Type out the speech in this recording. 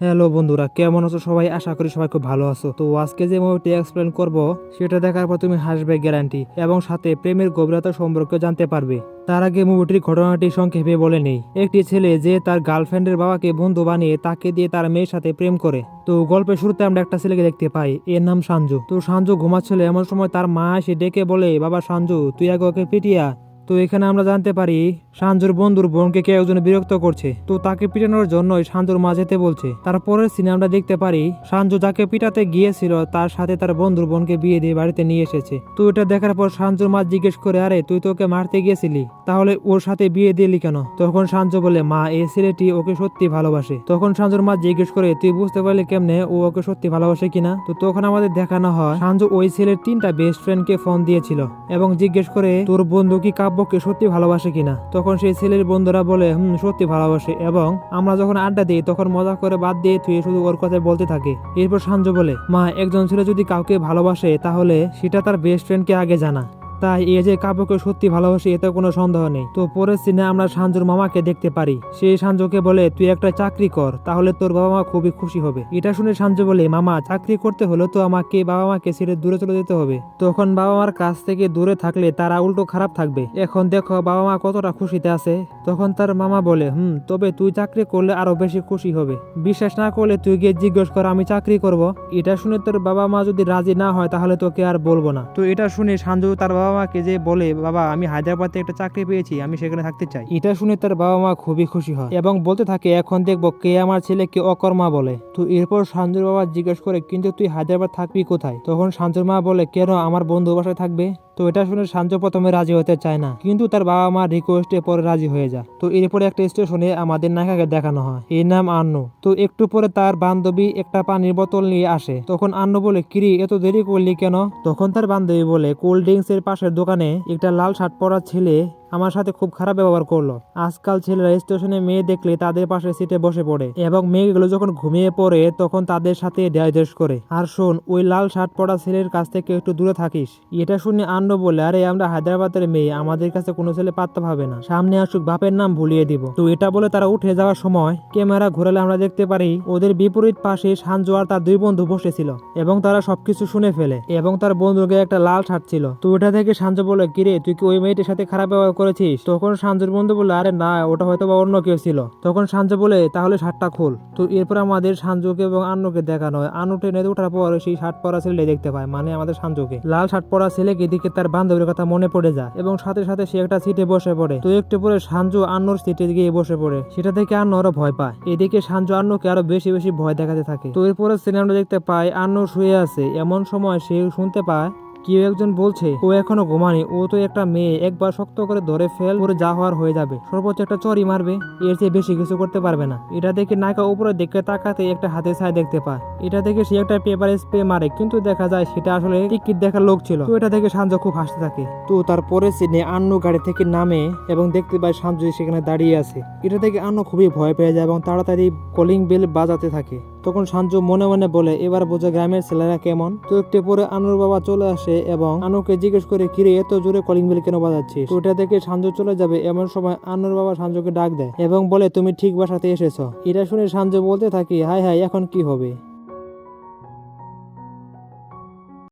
Hello বন্ধুরা, কেমন আছো সবাই? আশা করি সবাই খুব ভালো আছো। তো আজকে যে মুভিটি এক্সপ্লেন করব সেটা দেখার পর তুমি হাসবে গ্যারান্টি, এবং সাথে প্রেমের গভীরতা সম্পর্কে জানতে পারবে। তার আগে মুভিটির ঘটনাটি সংক্ষেপে বলে নেই। একটি ছেলে যে তার গার্লফ্রেন্ডের বাবাকে বন্ধু বানিয়ে তাকে দিয়ে তার মেয়ের সাথে প্রেম করে। তো গল্পের শুরুতে আমরা একটা ছেলেকে দেখতে পাই, এর নাম সাঞ্জু। তো সাঞ্জু ঘুমাচ্ছিল, এমন সময় তার মা এসে ডেকে বলে, বাবা সাঞ্জু, তুই আগে ওকে পিটিয়া। তো এখানে আমরা জানতে পারি সাঞ্জুর বন্ধুর বোনকে কেউ একজন বিরক্ত করছে, তো তাকে পিটানোর জন্যই সাঞ্জুর মা যেতে বলছে। তারপরের সিনে আমরা দেখতে পারি সাঞ্জু যাকে পিটাতে গিয়েছিল তার সাথে তার বন্ধুর বোনকে বিয়ে দিয়ে বাড়িতে নিয়ে এসেছে। তো এটা দেখার পর সাঞ্জুর মা জিজ্ঞেস করে, আরে তুই তো ওকে মারতে গিয়েছিলি, তাহলে ওর সাথে বিয়ে দিলি কেন? তখন সাঞ্জু বলে, মা, এই ছেলেটি ওকে সত্যি ভালোবাসে। তখন সাঞ্জুর মা জিজ্ঞেস করে, তুই বুঝতে পারলি কেমনে ও ওকে সত্যি ভালোবাসে কিনা? তো তখন আমাদের দেখানো হয় সাঞ্জু ওই ছেলের 3টা বেস্ট ফ্রেন্ডকে ফোন দিয়েছিল এবং জিজ্ঞেস করে, তোর বন্ধু কি কাব্যকে সত্যি ভালোবাসে কিনা? তখন সেই ছেলের বন্ধুরা বলে, সত্যি ভালোবাসে, এবং আমরা যখন আড্ডা দিই তখন মজা করে বাদ দিয়ে তুই শুধু ওর কথা বলতে থাকে। এরপর সাঞ্জু বলে, মা, একজন ছেলে যদি কাউকে ভালোবাসে তাহলে সেটা তার বেস্ট ফ্রেন্ডকে আগে জানা, তাই এই যে কাব্যকে সত্যি ভালোবাসে এতে কোনো সন্দেহ নেই। তো পরের সিনে আমরা সাঞ্জুর মামাকে দেখতে পারি। সেই সাঞ্জুকে বলে, তুই একটা চাকরি কর, তাহলে তোর বাবা মা খুবই খুশি হবে। এটা শুনে সাঞ্জু বলে, মামা, চাকরি করতে হলে তো আমাকে বাবা মাকে ছেড়ে দূরে চলে যেতে হবে। তখন বাবা মার কাছ থেকে দূরে থাকলে তারা উল্টো খারাপ থাকবে। এখন দেখো বাবা মা কতটা খুশিতে আছে। তখন তার মামা বলে, তবে তুই চাকরি করলে আরো বেশি খুশি হবে। বিশ্বাস না করলে তুই গিয়ে জিজ্ঞেস কর আমি চাকরি করব। এটা শুনে তোর বাবা মা যদি রাজি না হয় তাহলে তোকে আর বলবো না। তো এটা শুনে সাঞ্জু তার বাবা মাকে যে বলে, বাবা, আমি হায়দ্রাবাদে একটা চাকরি পেয়েছি, আমি সেখানে থাকতে চাই। এটা শুনে তার বাবা মা খুবই খুশি হয় এবং বলতে থাকে, এখন দেখবো কে আমার ছেলেকে অকর্মা বলে। তো এরপর সাঞ্জুর বাবা জিজ্ঞেস করে, কিন্তু তুই হায়দ্রাবাদ থাকবি কোথায়? তখন সাঞ্জুর মা বলে, কেন, আমার বন্ধু বাসায় থাকবে। তো এটা শুনে সাঞ্জু প্রথমে রাজি হতে চায় না, কিন্তু তার বাবা মা রিকোয়েস্টে পরে রাজি হয়ে যায়। তো এরপরে একটা স্টেশনে আমাদের নায়িকাকে দেখানো হয়, এর নাম আন্নু। তো একটু পরে তার বান্ধবী একটা পানির বোতল নিয়ে আসে। তখন আন্নু বলে, কিরি, এত দেরি করলি কেন? তখন তার বান্ধবী বলে, কোল্ড ড্রিঙ্কস এর পাশের দোকানে একটা লাল শার্ট পরা ছেলে আমার সাথে খুব খারাপ ব্যবহার করলো। আজকাল ছেলেরা স্টেশনে মেয়ে দেখলে তাদের পাশে সিটে বসে পড়ে, এবং মেয়েগুলো যখন ঘুমিয়ে পড়ে তখন তাদের সাথে ডাইজেস্ট করে। আর শোন, ওই লাল শার্ট পরা ছেলের কাছ থেকে একটু দূরে থাকিস। এটা শুনে আন্নু বলে, আরে আমরা হায়দ্রাবাদের মেয়ে, আমাদের কাছে কোনো ছেলে পাত্তা পাবে না, সামনে আসুক বাপের নাম ভুলিয়ে দিব। তো এটা বলে তারা উঠে যাওয়ার সময় ক্যামেরা ঘোরালে আমরা দেখতে পারি ওদের বিপরীত পাশে সাঞ্জু আর তার 2 বন্ধু বসেছিল, এবং তারা সবকিছু শুনে ফেলে, এবং তার বন্ধুকে একটা লাল শার্ট ছিল। তো ওটা থেকে সাঞ্জু বলে, কিরে, তুই কি ওই মেয়েটির সাথে খারাপ ব্যবহার করেছিস? তখন সাঞ্জুর বন্ধু বলে, আরে না, ওটা হয়তো বা অন্য কেউ ছিল। তখন সাঞ্জু বলে, তাহলে শার্টটা খোল। তো এরপর আমাদের সাঞ্জুকে এবং আন্নুকে দেখানো হয়। আন্নু ট্রেনে ওঠার পর সেই শার্ট পরা ছেলেটাই দেখতে পায়, মানে আমাদের সাঞ্জুকে। লাল শার্ট পরা ছেলেকে দিকে তার বান্ধবীর কথা মনে পড়ে যায়, এবং সাথে সাথে সে একটা সিটে বসে পড়ে। তো একটু পরে সাঞ্জু আন্নুর সিটে গিয়ে বসে পড়ে। সেটা থেকে আন্নু আরো ভয় পায়। এদিকে সাঞ্জু আন্নুকে আরো বেশি বেশি ভয় দেখাতে থাকে। তো এরপরে সিনেমাটা দেখতে পাই আন্নু শুয়ে আছে। এমন সময় সে শুনতে পায় কেউ একজন বলছে, ও এখনো ঘুমানি, ও তো একটা মেয়ে, একবার শক্ত করে ধরে ফেল, করে যা হওয়ার হয়ে যাবে, সর্বোচ্চ একটা চড়ি মারবে, এর চেয়ে বেশি কিছু করতে পারবে না। এটা দেখে নায়িকা উপরে দেখে তাকাতে একটা হাতে ছাই দেখতে পায়। এটা দেখে সে একটা পেপার স্প্রে মারে, কিন্তু দেখা যায় সেটা আসলে টিকিট দেখার লোক ছিল। তো এটা দেখে সাঞ্জু খুব হাসতে থাকে। তো তারপরে সিনে আন্নু গাড়ি থেকে নামে এবং দেখতে পায় সাঞ্জু সেখানে দাঁড়িয়ে আছে। এটা দেখে আন্নু খুবই ভয় পেয়ে যায় এবং তাড়াতাড়ি কলিং বেল বাজাতে থাকে। তখন সাঞ্জু মনে মনে বলে, এবার বোঝা গ্রামের ছেলেরা কেমন। তো একটু পরে আনুর বাবা চলে আসে এবং আনুকে জিজ্ঞেস করে, কিরে, এত জোরে কলিং বেল কেন বাজাচ্ছিস? তো এটা দেখে সাঞ্জু চলে যাবে, এমন সময় আনুর বাবা সাঞ্জুকে ডাক দেয় এবং বলে, তুমি ঠিক বাসাতে এসেছো। এটা শুনে সাঞ্জু বলতে থাকি, হাই হাই, এখন কি হবে?